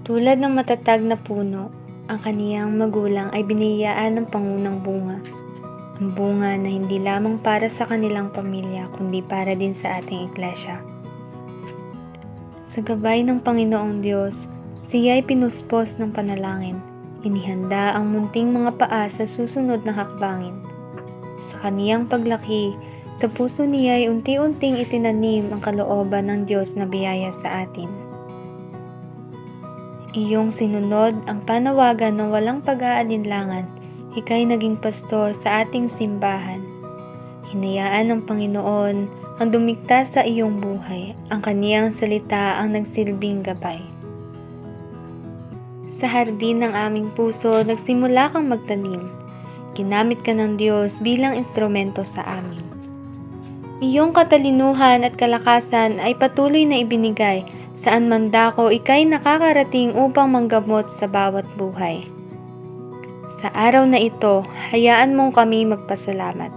Tulad ng matatag na puno, ang kaniyang magulang ay biniyayaan ng pangunang bunga. Ang bunga na hindi lamang para sa kanilang pamilya, kundi para din sa ating iglesia. Sa gabay ng Panginoong Diyos, siya ay pinuspos ng panalangin. Inihanda ang munting mga paa sa susunod na hakbangin. Sa kaniyang paglaki, sa puso niya ay unti-unting itinanim ang kalooban ng Diyos na biyaya sa atin. Iyong sinunod ang panawagan ng walang pag-aalinlangan, ika'y naging pastor sa ating simbahan. Hinayaan ng Panginoon ang dumikta sa iyong buhay, ang kaniyang salita ang nagsilbing gabay. Sa hardin ng aming puso, nagsimula kang magtanim. Ginamit ka ng Diyos bilang instrumento sa amin. Iyong katalinuhan at kalakasan ay patuloy na ibinigay. Saan man dako, ika'y nakakarating upang manggamot sa bawat buhay. Sa araw na ito, hayaan mong kami magpasalamat.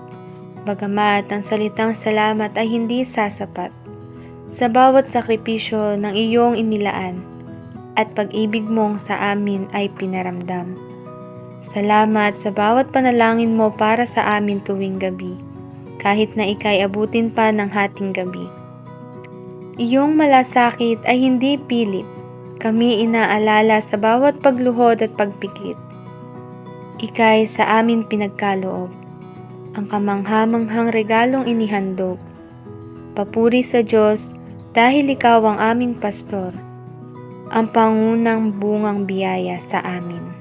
Bagamat ang salitang salamat ay hindi sasapat. Sa bawat sakripisyo ng iyong inilaan, at pag-ibig mong sa amin ay pinaramdam. Salamat sa bawat panalangin mo para sa amin tuwing gabi, kahit na ika'y abutin pa ng hating gabi. Iyong malasakit ay hindi pilit. Kami inaalala sa bawat pagluhod at pagpikit. Ika'y sa amin pinagkaloob. Ang kamangha-manghang regalong inihandog. Papuri sa Diyos dahil ikaw ang aming pastor. Ang pangunang bungang biyaya sa amin.